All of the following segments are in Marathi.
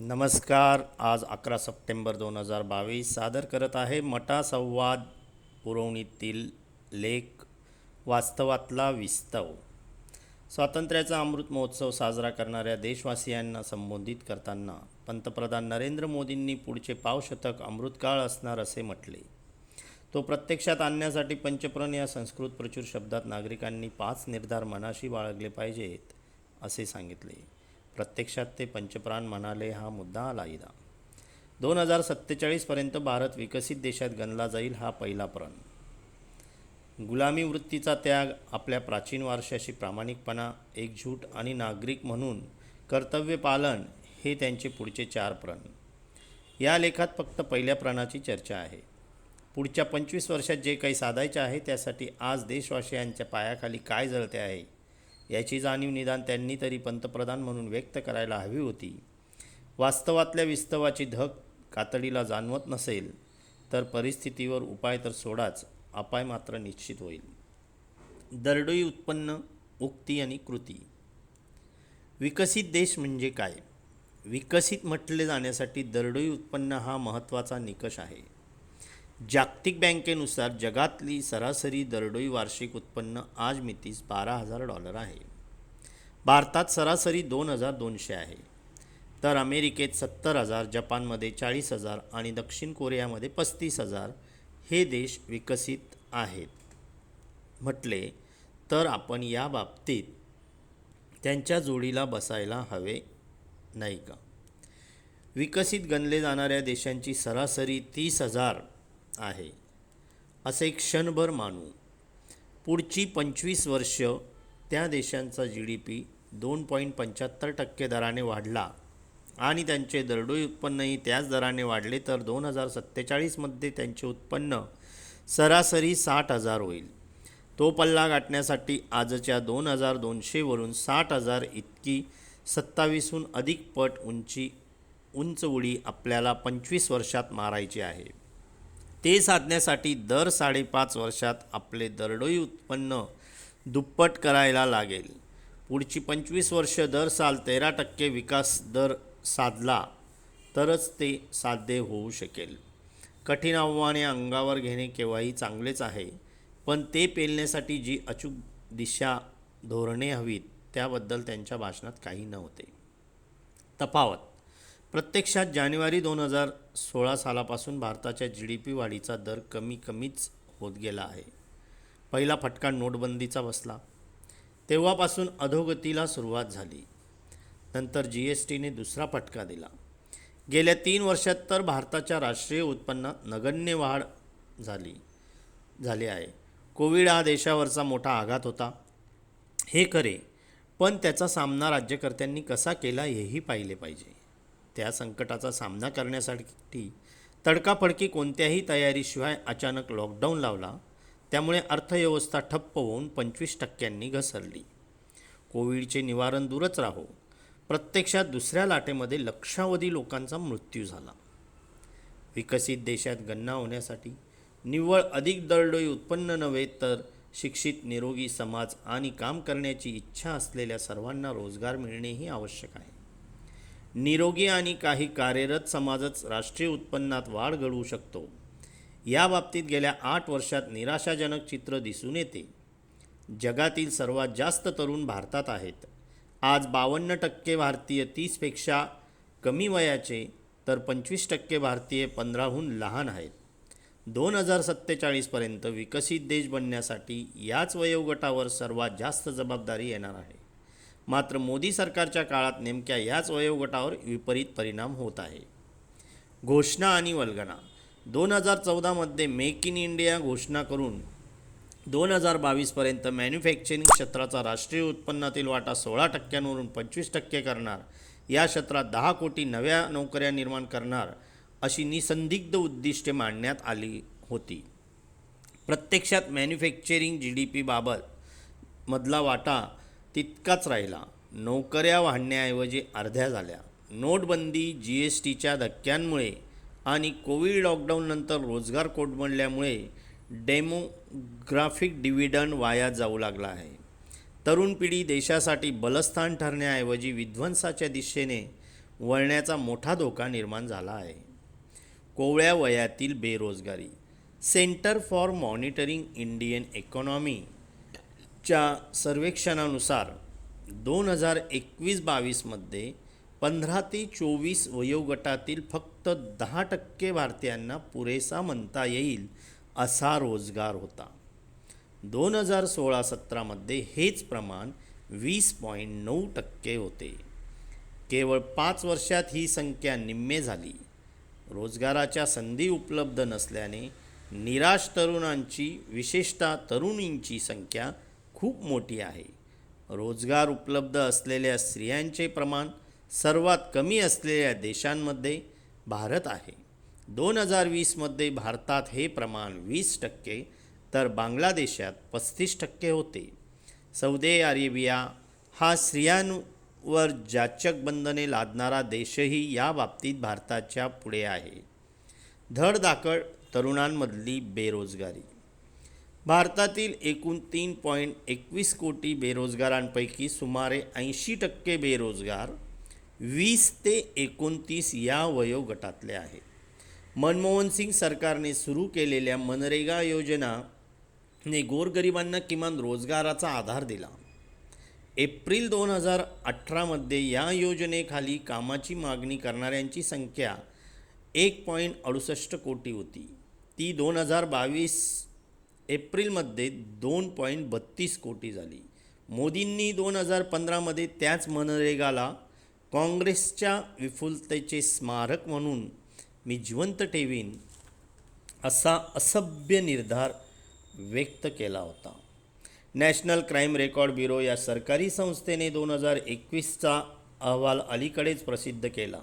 नमस्कार. आज 11 सप्टेंबर 2022 सादर करत आहे मटा संवाद पुरवणीतील लेख वास्तवातला विस्तव. स्वातंत्र्याचा अमृत महोत्सव साजरा करणाऱ्या देशवासियांना संबोधित करताना पंतप्रधान नरेंद्र मोदींनी पुढचे पावशतक अमृतकाळ असणार असे म्हटले. तो प्रत्यक्षात आणण्यासाठी पंचप्रण या संस्कृत प्रचूर शब्दात नागरिकांनी 5 निर्धार मनाशी बाळगले पाहिजेत असे सांगितले. प्रत्यक्षात ते पंचप्राण म्हणाले हा मुद्दा आलायदा. 2047पर्यंत भारत विकसित देशात गणला जाईल हा पहिला प्रण. गुलामी वृत्तीचा त्याग, आपल्या प्राचीन वारशाशी प्रामाणिकपणा, एकजूट आणि नागरिक म्हणून कर्तव्य पालन हे त्यांचे पुढचे 4 प्रण. या लेखात फक्त पहिल्या प्रणाची चर्चा आहे. पुढच्या 25 वर्षात जे काही साधायचे आहे त्यासाठी आज देशवासियांच्या पायाखाली काय जळते आहे याची जाणीव निदान त्यांनी तरी पंतप्रधान म्हणून व्यक्त करायला हवी होती. वास्तवातल्या विस्तवाची धग कातडीला जाणवत नसेल तर परिस्थितीवर उपाय तर सोडाच, अपाय मात्र निश्चित होईल. दरडोई उत्पन्न, उक्ती आणि कृती. विकसित देश म्हणजे काय? विकसित म्हटले जाण्यासाठी दरडोई उत्पन्न हा महत्त्वाचा निकष आहे. जागतिक बँकेनुसार जगातली सरासरी दरडोई वार्षिक उत्पन्न आज मितीस $12,000 आहे. भारतात सरासरी 2,200 आहे, तर अमेरिकेत 70,000, जपानमध्ये 40,000 आणि दक्षिण कोरियामध्ये 35,000 हे देश विकसित आहेत म्हटले तर आपण या बाबतीत त्यांच्या जोडीला बसायला हवे नाही का? विकसित गणले जाणाऱ्या देशांची सरासरी 30,000 आहे असे क्षणभर मानू. पुढची 25 वर्ष त्या देशांचा GDP 2.75% दराने वाढला आणि त्यांचे दरडोई उत्पन्नही त्याच दराने वाढले तर 2047मध्ये त्यांचे उत्पन्न सरासरी 60,000 होईल. तो पल्ला गाठण्यासाठी आजच्या 2,200 वरून 60,000 इतकी 27हून अधिक पट उंच उडी आपल्याला 25 वर्षात मारायची आहे. ते साधण्यासाठी दर 5.5 वर्षात आपले दरडोई उत्पन्न दुप्पट करायला लागेल. पुढची 25 वर्ष दर साल 13% विकास दर साधला तरच ते साध्य होऊ शकेल. कठीण आव्हाने अंगावर घेणे केव्हाही चांगलेच आहे, पण ते पेलण्यासाठी जी अचूक दिशा धोरणे हवीत त्याबद्दल त्यांच्या भाषणात काही नव्हते. तफावत. प्रत्यक्षात जानेवारी 2016 सालापासून भारताच्या GDP वाढीचा दर कमीच होत गेला आहे. पहिला फटका नोटबंदीचा बसला, तेव्हापासून अधोगतीला सुरुवात झाली. नंतर GSTने दुसरा फटका दिला. गेल्या 3 वर्षात तर भारताच्या राष्ट्रीय उत्पन्नात नगण्य वाढ झाली आहे. कोविड हा देशावरचा मोठा आघात होता हे खरे, पण त्याचा सामना राज्यकर्त्यांनी कसा केला हेही पाहिले पाहिजे. त्या संकटाचा सामना करण्यासाठी तडकाफडकी कोणत्याही तयारीशिवाय अचानक लॉकडाऊन लावला, त्यामुळे अर्थव्यवस्था ठप्प होऊन 25%नी घसरली. कोविडचे निवारण दूरच राहो, प्रत्यक्षात दुसऱ्या लाटेमध्ये लक्षावधी लोकांचा मृत्यू झाला. विकसित देशात गणना होण्यासाठी निव्वळ अधिक दरडोई उत्पन्न नव्हे तर शिक्षित, निरोगी समाज आणि काम करण्याची इच्छा असलेल्या सर्वांना रोजगार मिळणेही आवश्यक आहे. निरोगी आणि काही कार्यरत समाजच राष्ट्रीय उत्पन्नात वाढ घडवू शकतो. या बाबतीत गेल्या 8 वर्षात निराशाजनक चित्र दिसून येते. जगातील सर्वात जास्त तरुण भारतात आहेत. आज 52% भारतीय 30पेक्षा कमी वयाचे तर 25% भारतीय 15हून लहान आहेत. 2047पर्यंत विकसित देश बनण्यासाठी याच वयोगटावर सर्वात जास्त जबाबदारी येणार आहे. मात्र मोदी सरकारच्या काळात नेमक्या याच वयोगटावर विपरीत परिणाम होत आहे. घोषणा आणि वल्गना. 2014मध्ये मेक इन इंडिया घोषणा करून 2022पर्यंत मॅन्युफॅक्चरिंग क्षेत्राचा राष्ट्रीय उत्पन्नातील वाटा 16%वरून 25% करणार, या क्षेत्रात 10 कोटी नव्या नोकऱ्या निर्माण करणार अशी निसंदिग्ध उद्दिष्टे मांडण्यात आली होती. प्रत्यक्षात मॅन्युफॅक्चरिंग GDP बाबत मधला वाटा तितकाच राहिला. नोकऱ्या वाढण्याऐवजी अर्ध्या झाल्या. नोटबंदी, GSTच्या धक्क्यांमुळे आणि कोविड लॉकडाऊननंतर रोजगार कोलमडल्यामुळे डेमोग्राफिक डिव्हिडंड वाया जाऊ लागला आहे. तरुण पिढी देशासाठी बलस्थान ठरण्याऐवजी विध्वंसाच्या दिशेने वळण्याचा मोठा धोका निर्माण झाला आहे. कोवळ्या वयातील बेरोजगारी. सेंटर फॉर मॉनिटरिंग इंडियन इकॉनॉमीच्या सर्वेक्षणानुसार 2021-22मध्ये 15 ते 24 वयोगटातील फक्त 10% भारतीयांना पुरेसा म्हणता येईल असा रोजगार होता. 2016-17मध्ये हेच प्रमाण 20.9% होते. केवळ 5 वर्षात ही संख्या निम्मे झाली. रोजगाराच्या संधी उपलब्ध नसल्याने निराश तरुणांची, विशेषतः तरुणींची संख्या खूप मोठी आहे. रोजगार उपलब्ध असलेल्या स्त्रियांचे प्रमाण सर्वात कमी असलेल्या देशांमध्ये भारत आहे. 2020मध्ये भारतात हे प्रमाण 20%, तर बांगलादेशात 35% होते. सौदी अरेबिया हा स्त्रियांवर जाचक बंधने लादणारा देशही या बाबतीत भारताच्या पुढे आहे. धडधाकट तरुणांमधली बेरोजगारी. भारतातील एकूण 3.21 कोटी बेरोजगारांपैकी सुमारे 80% बेरोजगार 20 ते 29 या वयोगटातले आहेत. मनमोहन सिंग सरकारने सुरू केलेल्या मनरेगा योजनेने गोरगरिबांना किमान रोजगाराचा आधार दिला. एप्रिल 2018मध्ये या योजनेखाली कामाची मागणी करणाऱ्यांची संख्या 1.68 कोटी होती. ती 2022 एप्रिलमध्ये 2.32 कोटी झाली. मोदींनी 2015मध्ये त्याच मनरेगाला काँग्रेसच्या विफलतेचे स्मारक म्हणून मी जिवंत ठेवीन असा असभ्य निर्धार व्यक्त केला होता. नॅशनल क्राईम रेकॉर्ड ब्युरो या सरकारी संस्थेने 2021चा अहवाल अलीकडेच प्रसिद्ध केला.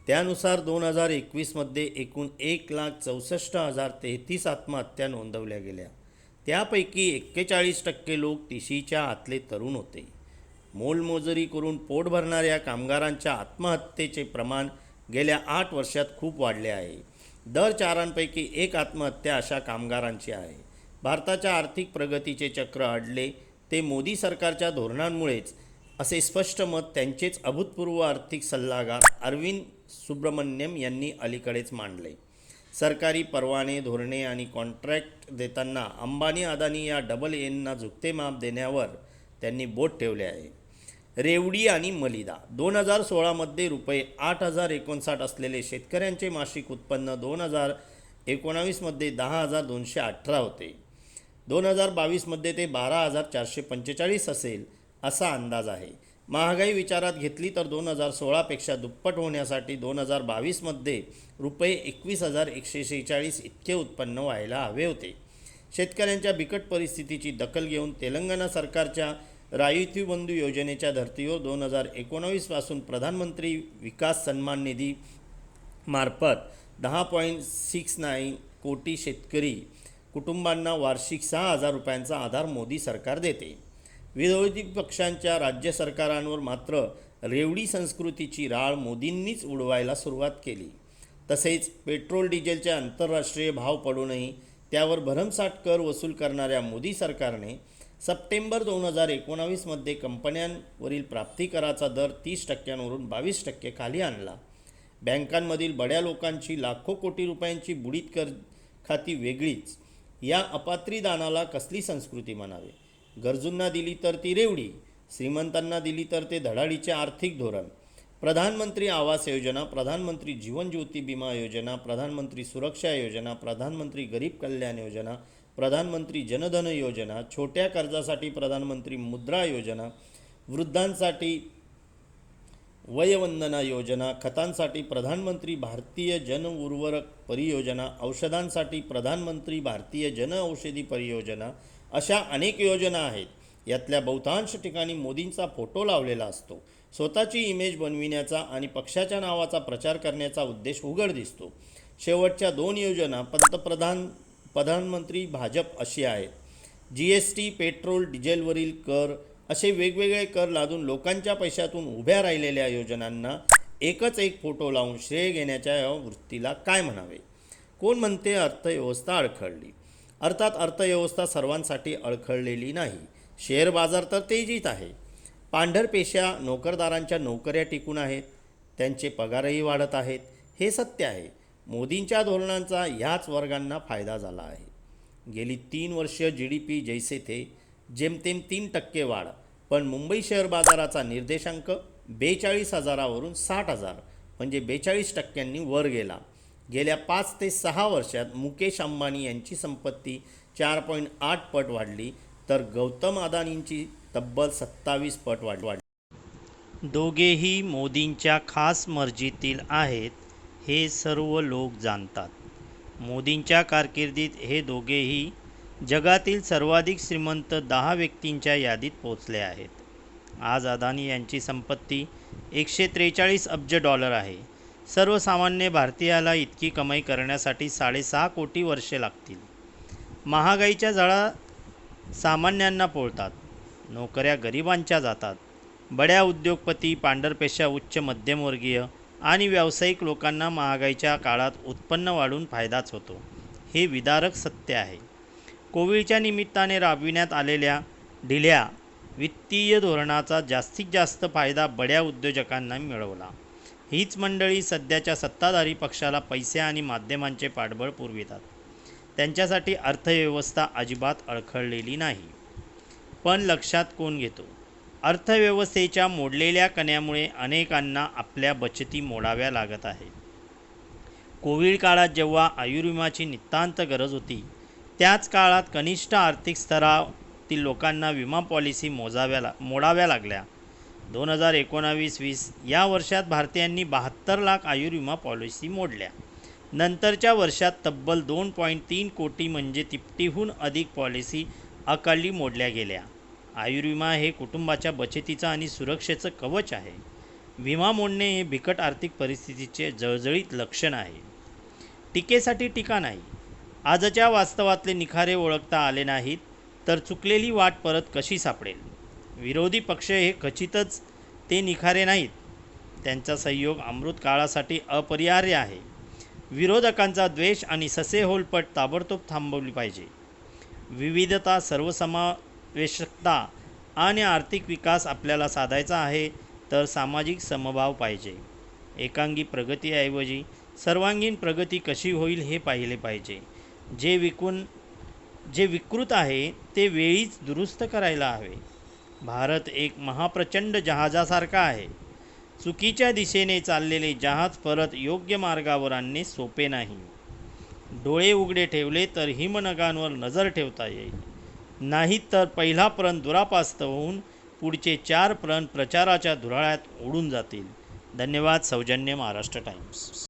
त्यानुसार 2021मध्ये एकूण 1,64,033 आत्महत्या नोंदवल्या गेल्या. त्यापैकी 41% लोक टीसीच्या आतले तरुण होते. मोलमजुरी करून पोट भरणाऱ्या कामगारांच्या आत्महत्येचे प्रमाण गेल्या 8 वर्षात खूप वाढले आहे. दर 4 एक आत्महत्या अशा कामगारांची आहे. भारताच्या आर्थिक प्रगतीचे चक्र अडले ते मोदी सरकारच्या धोरणांमुळेच, असे स्पष्ट मत त्यांचेच अभूतपूर्व आर्थिक सल्लागार अरविंद सुब्रमण्यम यांनी अलीकडेच मांडले. सरकारी परवाने, धोरणे आणि कॉन्ट्रॅक्ट देताना अंबानी अदानी या डबल एनना झुकते माप देण्यावर त्यांनी बोट ठेवले आहे. रेवडी आणि मलिदा. 2016मध्ये ₹8,059 असलेले शेतकऱ्यांचे मासिक उत्पन्न 2019मध्ये 10,218 होते. 2022मध्ये ते 12,445 असेल असा अंदाज आहे. महागाई विचारात घेतली तर 2016पेक्षा दुप्पट होण्यासाठी 2022मध्ये ₹21,146 इतके उत्पन्न व्हायला हवे होते. शेतकऱ्यांच्या बिकट परिस्थितीची दखल घेऊन तेलंगणा सरकारच्या राईतू बंधू योजनेच्या धर्तीवर 2019पासून प्रधानमंत्री विकास सन्मान निधी मार्फत 10.69 कोटी शेतकरी कुटुंबांना वार्षिक ₹6,000 आधार मोदी सरकार देते. विरोधी पक्षांच्या राज्य सरकारांवर मात्र रेवडी संस्कृतीची राळ मोदींनीच उडवायला सुरुवात केली. तसेच पेट्रोल डिझेलचे आंतरराष्ट्रीय भाव पडूनही त्यावर भरमसाठ कर वसूल करणाऱ्या मोदी सरकारने सप्टेंबर 2019मध्ये कंपन्यांवरील प्राप्तिकराचा दर 30%वरून 22% खाली आणला. बँकांमधील बड्या लोकांची लाखो कोटी रुपयांची बुडीत कर खाती वेगळीच. या अपात्री दानाला कसली संस्कृती म्हणावे? गरजूंना दिली तर ती रेवडी, श्रीमंतांना दिली तर ते धडाडीचे आर्थिक धोरण. प्रधानमंत्री आवास योजना, प्रधानमंत्री जीवन ज्योती विमा योजना, प्रधानमंत्री सुरक्षा योजना, प्रधानमंत्री गरीब कल्याण योजना, प्रधानमंत्री जनधन योजना, छोट्या कर्जासाठी प्रधानमंत्री मुद्रा योजना, वृद्धांसाठी वयवंदना योजना, खतांसाठी प्रधानमंत्री भारतीय जन उर्वरक परियोजना, औषधांसाठी प्रधानमंत्री भारतीय जन औषधी परियोजना, अशा अनेक योजना आहेत. यातल्या बहुतांश ठिकाणी मोदींचा फोटो लावलेला असतो. स्वतःची इमेज बनविण्याचा आणि पक्षाच्या नावाचा प्रचार करण्याचा उद्देश उघड दिसतो. शेवटच्या 2 योजना प्रधानमंत्री भाजप अशी आहेत. GST, पेट्रोल डिझेलवरील कर असे वेगवेगळे कर लादून लोकांच्या पैशातून उभ्या राहिलेल्या योजनांना एकच एक फोटो लावून श्रेय घेण्याच्या या वृत्तीला काय म्हणावे? कोण म्हणते अर्थव्यवस्था अडखळली? अर्थात अर्थव्यवस्था सर्वांसाठी अडखळलेली नाही. शेअर बाजार तर तेजीत आहे. पांढरपेशा नोकरदारांच्या नोकऱ्या टिकून आहेत. त्यांचे पगारही वाढत आहेत. हे सत्य आहे. मोदींच्या धोरणांचा ह्याच वर्गांना फायदा झाला आहे. गेली 3 वर्ष GDP जैसे थे, जेमतेम 3% वाढ, पण मुंबई शेअर बाजाराचा निर्देशांक 42,000वरून 60,000 म्हणजे 42%नी वर गेला. गेल्या 5 ते 6 वर्षात मुकेश अंबानी यांची संपत्ती 4.8 पट वाढली, तर गौतम अदानींची तब्बल 27 पट वाढली. दोघेही मोदींच्या खास मर्जीतील आहेत हे सर्व लोक जाणतात. मोदींच्या कारकिर्दीत हे दोघेही जगातील सर्वाधिक श्रीमंत 10 व्यक्तींच्या यादीत पोहोचले आहेत. आज अदानी यांची संपत्ती 143 अब्ज डॉलर आहे. सर्वसामान्य भारतीयाला इतकी कमाई करण्यासाठी 6.5 कोटी वर्षे लागतील. महागाईच्या झळा सामान्यांना पोळतात, नोकऱ्या गरिबांच्या जातात. बड्या उद्योगपती, पांढरपेशा, उच्च मध्यमवर्गीय आणि व्यावसायिक लोकांना महागाईच्या काळात उत्पन्न वाढून फायदाच होतो. हे विदारक सत्य आहे. कोविडच्या निमित्ताने राबविण्यात आलेल्या ढिल्या वित्तीय धोरणाचा जास्तीत जास्त फायदा बड्या उद्योजकांना मिळवला. हीच मंडळी सध्याच्या सत्ताधारी पक्षाला पैसे आणि माध्यमांचे पाठबळ पुरवितात. त्यांच्यासाठी अर्थव्यवस्था अजिबात अडखळलेली नाही. पण लक्षात कोण घेतो? अर्थव्यवस्थेच्या मोडलेल्या कण्यामुळे अनेकांना आपल्या बचती मोडाव्या लागत आहेत. कोविड काळात जेव्हा आयुर्विमाची नितांत गरज होती, त्याच काळात कनिष्ठ आर्थिक स्तरातील लोकांना विमा पॉलिसी मोडाव्या लागल्या. 2019-20 या वर्षात भारतीयांनी 72 लाख आयुर्विमा पॉलिसी मोडल्या. नंतरच्या वर्षात तब्बल 2.3 कोटी म्हणजे तिपटीहून अधिक पॉलिसी अकाली मोडल्या गेल्या. आयुर्विमा हे कुटुंबाच्या बचतीचं आणि सुरक्षेचं कवच आहे. विमा मोडणे हे बिकट आर्थिक परिस्थितीचे जळजळीत लक्षण आहे. टीकेसाठी टीका नाही. आजच्या वास्तवातले निखारे ओळखता आले नाहीत तर चुकलेली वाट परत कशी सापडेल? विरोधी पक्ष हे खचितच ते निखारे नाहीत. त्यांचा सहयोग अमृत काळासाठी अपरिहार्य आहे. विरोधकांचा द्वेष आणि ससेहोलपट ताबडतोब थांबवली पाहिजे. विविधता, सर्वसमावेशकता आणि आर्थिक विकास आपल्याला साधायचा आहे तर सामाजिक समभाव पाहिजे. एकांगी प्रगतीऐवजी सर्वांगीण प्रगती कशी होईल हे पाहिले पाहिजे. जे विकृत आहे ते वेळीच दुरुस्त करायला हवे. भारत एक महाप्रचंड जहाजासारखा आहे. चुकीच्या दिशेने चाललेले जहाज परत योग्य मार्गावर आणणे सोपे नाही. डोळे उघडे ठेवले तर हिमनगांवर नजर ठेवता येईल. नाहीत तर पहिला प्रण दुरापास्त होऊन पुढचे 4 प्रण प्रचाराच्या धुराळ्यात उडून जातील. धन्यवाद. सौजन्य, महाराष्ट्र टाइम्स.